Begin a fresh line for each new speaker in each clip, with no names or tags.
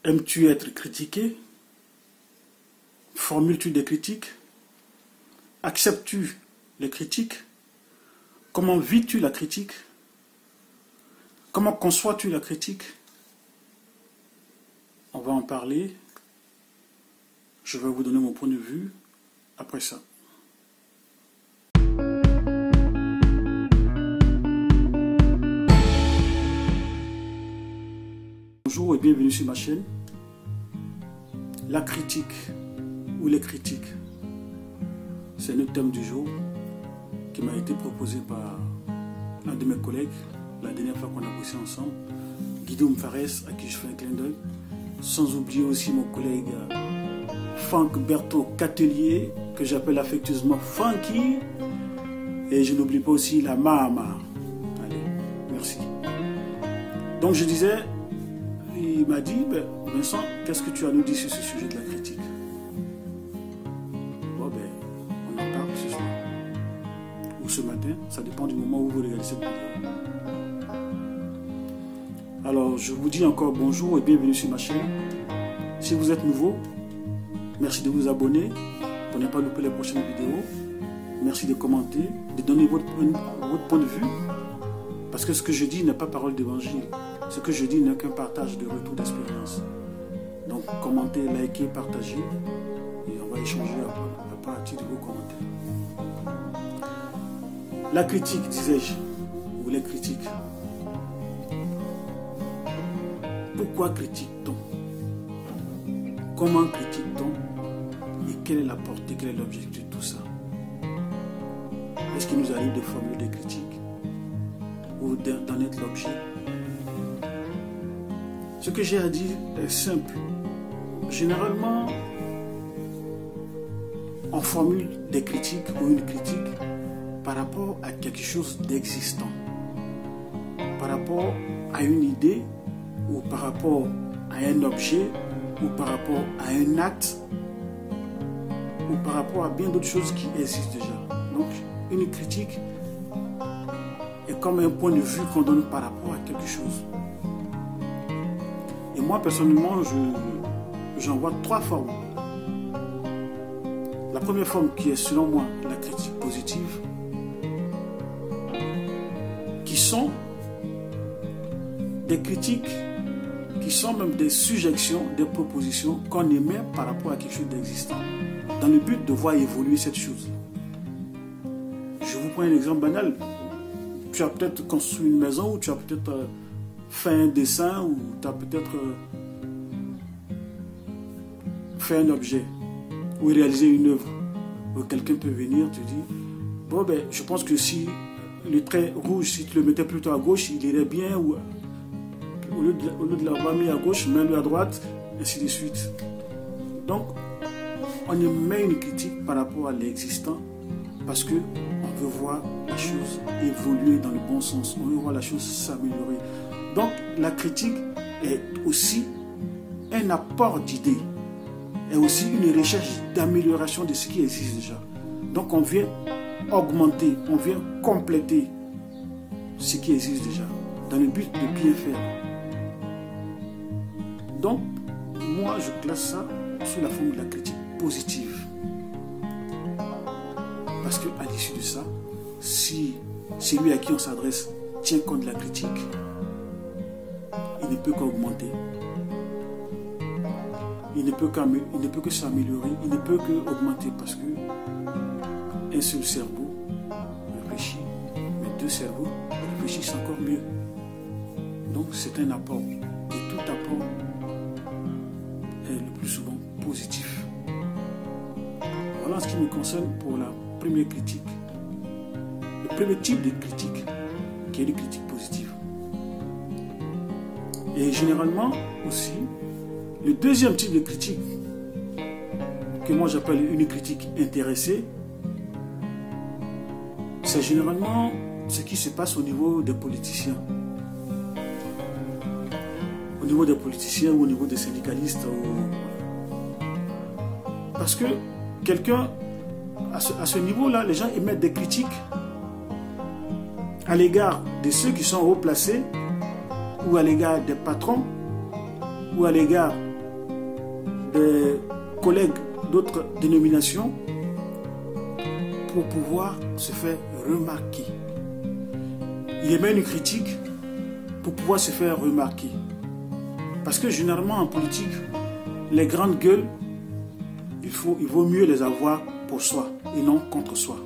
Aimes-tu être critiqué? Formules-tu des critiques? Acceptes-tu les critiques? Comment vis-tu la critique? Comment conçois-tu la critique? On va en parler. Je vais vous donner mon point de vue après ça. Bonjour et bienvenue sur ma chaîne. La critique ou les critiques, c'est le thème du jour qui m'a été proposé par un de mes collègues la dernière fois qu'on a bossé ensemble, Guido Fares, à qui je fais un clin d'œil, sans oublier aussi mon collègue Franck Berthaud Catelier, que j'appelle affectueusement Franky, et je n'oublie pas aussi la Mama. Allez, merci. Donc je disais, il m'a dit, Vincent, qu'est-ce que tu as à nous dire sur ce sujet de la critique? Bon, on en parle ce soir. Ou ce matin, ça dépend du moment où vous regardez cette vidéo. Alors, je vous dis encore bonjour et bienvenue sur ma chaîne. Si vous êtes nouveau, merci de vous abonner pour ne pas louper les prochaines vidéos. Merci de commenter, de donner votre point de vue. Parce que ce que je dis n'est pas parole d'évangile. Ce que je dis n'est qu'un partage de retour d'expérience. Donc, commentez, likez, partagez. Et on va échanger à partir de vos commentaires. La critique, disais-je, ou les critiques. Pourquoi critique-t-on? Comment critique-t-on? Et quelle est la portée, quel est l'objectif de tout ça? Est-ce qu'il nous arrive de formuler des critiques ou d'en être l'objet? Ce que j'ai à dire est simple. Généralement, on formule des critiques ou une critique par rapport à quelque chose d'existant, par rapport à une idée, ou par rapport à un objet, ou par rapport à un acte, ou par rapport à bien d'autres choses qui existent déjà. Donc, une critique est comme un point de vue qu'on donne par rapport à quelque chose. Et moi, personnellement, j'en vois trois formes. La première forme qui est, selon moi, la critique positive, qui sont des critiques, qui sont même des suggestions, des propositions qu'on émet par rapport à quelque chose d'existant, dans le but de voir évoluer cette chose. Je vous prends un exemple banal. Tu as peut-être construit une maison, ou tu as peut-être fait un dessin, ou tu as peut-être fait un objet, ou réalisé une œuvre, où quelqu'un peut venir te dire, bon je pense que si le trait rouge, si tu le mettais plutôt à gauche, il irait bien, ou au lieu de l'avoir mis à gauche, mets-le à droite, ainsi de suite. Donc, on émet une critique par rapport à l'existant, parce que on veut voir la chose évoluer dans le bon sens, on veut voir la chose s'améliorer. Donc, la critique est aussi un apport d'idées, est aussi une recherche d'amélioration de ce qui existe déjà. Donc, on vient augmenter, on vient compléter ce qui existe déjà, dans le but de bien faire. Donc, moi, je classe ça sous la forme de la critique positive. Parce qu'à l'issue de ça, si celui à qui on s'adresse tient compte de la critique, il ne peut qu'augmenter. Il ne peut que s'améliorer, il ne peut qu'augmenter parce que un seul cerveau réfléchit, mais deux cerveaux réfléchissent encore mieux. Donc c'est un apport. Et tout apport est le plus souvent positif. Voilà ce qui me concerne pour la première critique. Le premier type de critique, qui est une critique positive. Et généralement aussi, le deuxième type de critique, que moi j'appelle une critique intéressée, c'est généralement ce qui se passe au niveau des politiciens. Au niveau des politiciens ou au niveau des syndicalistes. Parce que quelqu'un, à ce niveau-là, les gens émettent des critiques à l'égard de ceux qui sont haut placés, ou à l'égard des patrons, ou à l'égard des collègues d'autres dénominations pour pouvoir se faire remarquer. Il émet une critique pour pouvoir se faire remarquer. Parce que généralement en politique, les grandes gueules, il vaut mieux les avoir pour soi et non contre soi.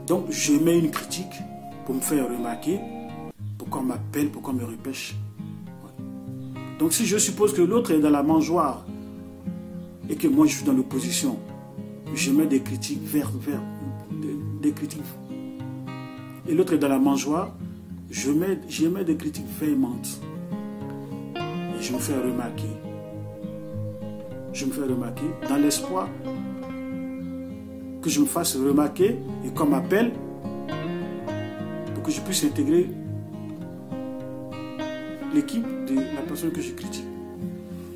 Donc je mets une critique pour me faire remarquer, pour qu'on m'appelle, pour qu'on me repêche. Ouais. Donc si je suppose que l'autre est dans la mangeoire et que moi je suis dans l'opposition, je mets des critiques des critiques. Et l'autre est dans la mangeoire, je mets des critiques véhémentes. Et je me fais remarquer. Je me fais remarquer dans l'espoir que je me fasse remarquer et qu'on m'appelle pour que je puisse intégrer l'équipe de la personne que je critique.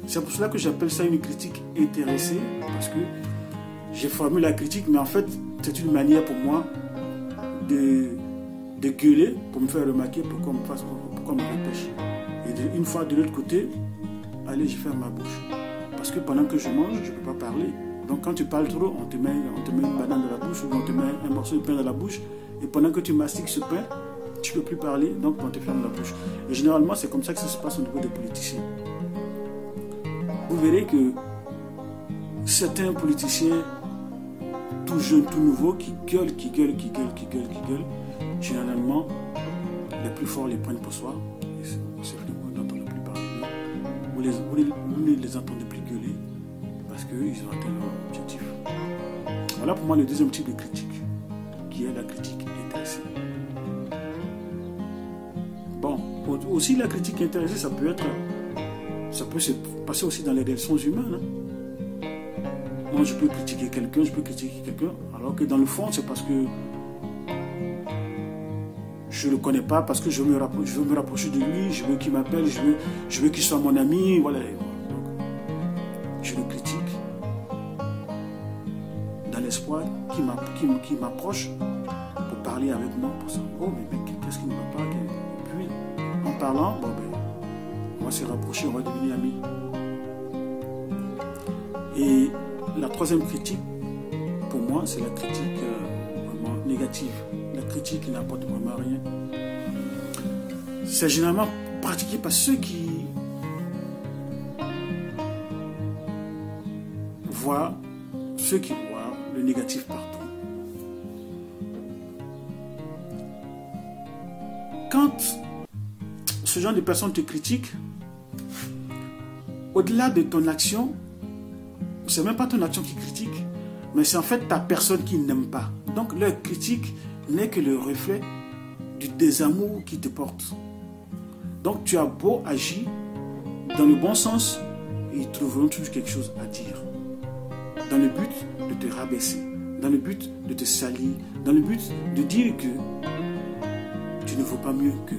C'est pour cela que j'appelle ça une critique intéressée, parce que j'ai formulé la critique, mais en fait, c'est une manière pour moi de gueuler, pour me faire remarquer, pour qu'on me repêche. Et une fois de l'autre côté, allez, je ferme ma bouche. Parce que pendant que je mange, je ne peux pas parler. Donc quand tu parles trop, on te met une banane dans la bouche, ou on te met un morceau de pain dans la bouche, et pendant que tu mastiques ce pain, tu ne peux plus parler, donc on te ferme la bouche. Et généralement, c'est comme ça que ça se passe au niveau des politiciens. Vous verrez que certains politiciens, tout jeunes, tout nouveaux, qui gueulent, généralement, les plus forts les prennent pour soi. Et c'est plus on n'entend plus parler d'eux. Vous ne les entendez plus gueuler parce qu'ils ont atteint leur objectif. Voilà pour moi le deuxième type de critique, qui est la critique intéressée. Bon, aussi la critique intéressée, ça peut se passer aussi dans les relations humaines. Hein. Moi, je peux critiquer quelqu'un, alors que dans le fond, c'est parce que je ne le connais pas, parce que je veux me rapprocher de lui, je veux qu'il m'appelle, je veux qu'il soit mon ami, voilà. Donc, je le critique dans l'espoir qu'il m'approche pour parler avec moi, pour savoir, oh mais mec, qu'est-ce qui ne va pas? Et puis, en parlant, bon ben, on va se rapprocher, on va devenir amis. Et la troisième critique, pour moi, c'est la critique vraiment négative. La critique qui n'apporte vraiment rien. C'est généralement pratiqué par ceux qui voient le négatif partout. Quand ce genre de personnes te critiquent, au-delà de ton action, c'est même pas ton action qui critique, mais c'est en fait ta personne qui n'aime pas. Donc leur critique n'est que le reflet du désamour qui te porte. Donc tu as beau agir dans le bon sens, ils trouveront toujours quelque chose à dire. Dans le but de te rabaisser, dans le but de te salir, dans le but de dire que tu ne vaux pas mieux qu'eux.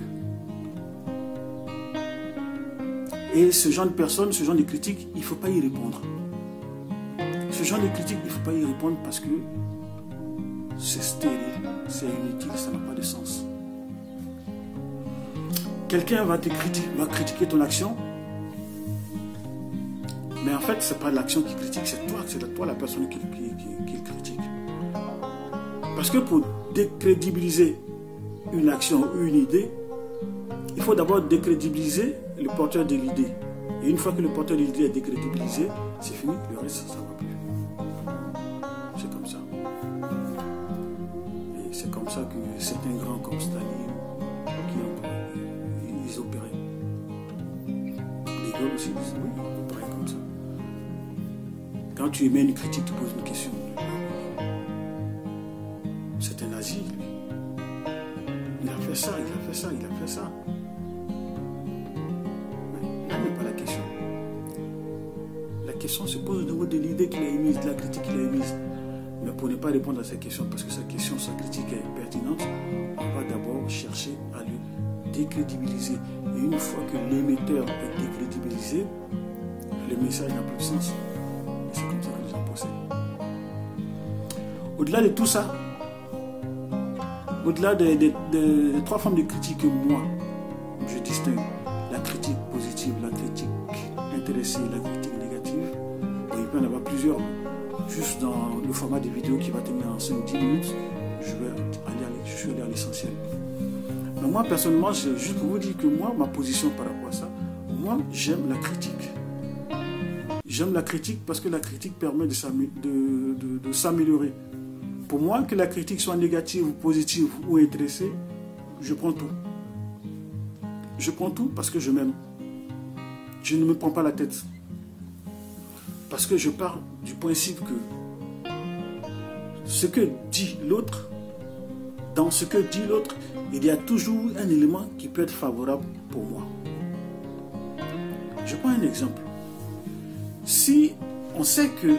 Et ce genre de personnes, ce genre de critiques, il ne faut pas y répondre. Ce genre de critiques, il ne faut pas y répondre parce que c'est stérile, c'est inutile, ça n'a pas de sens. Quelqu'un va critiquer ton action, mais en fait, ce n'est pas l'action qui critique, c'est toi la personne qui critique. Parce que pour décrédibiliser une action ou une idée, il faut d'abord décrédibiliser le porteur de l'idée. Et une fois que le porteur de l'idée est décrédibilisé, c'est fini, le reste, ça ne va plus. C'est comme ça. Et c'est comme ça que certains grands comme Staline, ils opéraient. Les gars aussi disent, oui, ils opéraient comme ça. Quand tu émets une critique, tu poses une question. C'est un nazi, lui. Il a fait ça, il a fait ça, il a fait ça. Mais là n'est pas la question. La question se pose au niveau de l'idée qu'il a émise, de la critique qu'il a émise. Mais pour ne pas répondre à cette question, parce que sa critique est pertinente, on va d'abord chercher à le décrédibiliser. Et une fois que l'émetteur est décrédibilisé, le message n'a plus de sens. Et c'est comme ça que les gens procèdent. Au-delà de tout ça, au-delà des trois formes de critique que moi, je distingue, la critique positive, la critique intéressée, la critique négative, peux en avoir plusieurs. Juste dans le format des vidéos qui va tenir en 5-10 minutes, je suis allé à l'essentiel. Mais moi, personnellement, c'est juste pour vous dire que moi, ma position par rapport à ça, moi, j'aime la critique. J'aime la critique parce que la critique permet de s'améliorer. Pour moi, que la critique soit négative ou positive ou intéressée, je prends tout. Je prends tout parce que je m'aime. Je ne me prends pas la tête. Parce que je pars du principe que ce que dit l'autre, dans ce que dit l'autre, il y a toujours un élément qui peut être favorable pour moi. Je prends un exemple. Si on sait que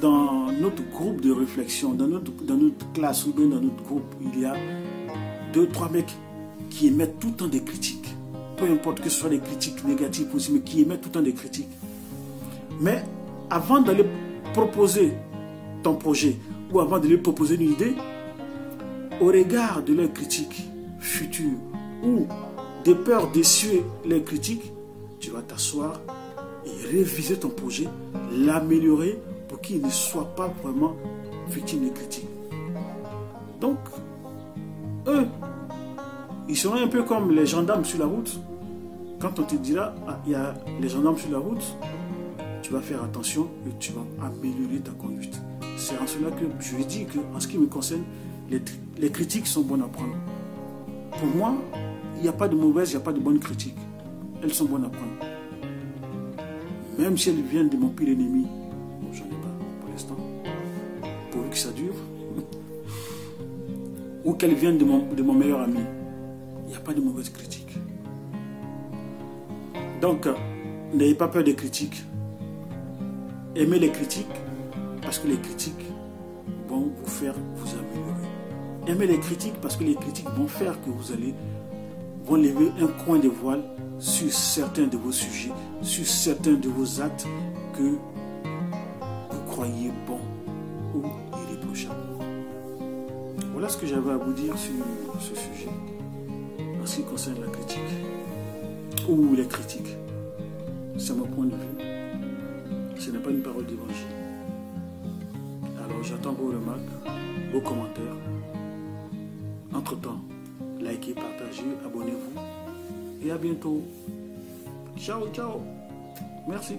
dans notre groupe de réflexion, dans notre classe ou bien dans notre groupe, il y a 2-3 mecs qui émettent tout le temps des critiques, peu importe que ce soit des critiques négatives aussi, mais qui émettent tout le temps des critiques. Mais avant d'aller proposer ton projet ou avant de lui proposer une idée, au regard de leurs critiques futures ou de peur d'essuyer les critiques, tu vas t'asseoir et réviser ton projet, l'améliorer pour qu'il ne soit pas vraiment victime des critiques. Donc, eux, ils seront un peu comme les gendarmes sur la route. Quand on te dira, ah, il y a les gendarmes sur la route, tu vas faire attention et tu vas améliorer ta conduite. C'est en cela que je dis qu'en ce qui me concerne, les critiques sont bonnes à prendre. Pour moi, il n'y a pas de mauvaise, il n'y a pas de bonnes critiques. Elles sont bonnes à prendre. Même si elles viennent de mon pire ennemi, bon, j'en ai pas pour l'instant, pourvu que ça dure, ou qu'elles viennent de mon meilleur ami, il n'y a pas de mauvaise critique. Donc, n'ayez pas peur des critiques. Aimez les critiques, parce que les critiques vont vous faire vous améliorer. Aimez les critiques, parce que les critiques vont faire que vont lever un coin de voile sur certains de vos sujets, sur certains de vos actes que vous croyez bons ou irréprochables. Voilà ce que j'avais à vous dire sur ce sujet en ce qui concerne la critique ou les critiques. C'est mon point de vue. Ce n'est pas une parole d'évangile. Alors j'attends vos remarques, vos commentaires. Entre-temps, likez, partagez, abonnez-vous. Et à bientôt. Ciao, ciao. Merci.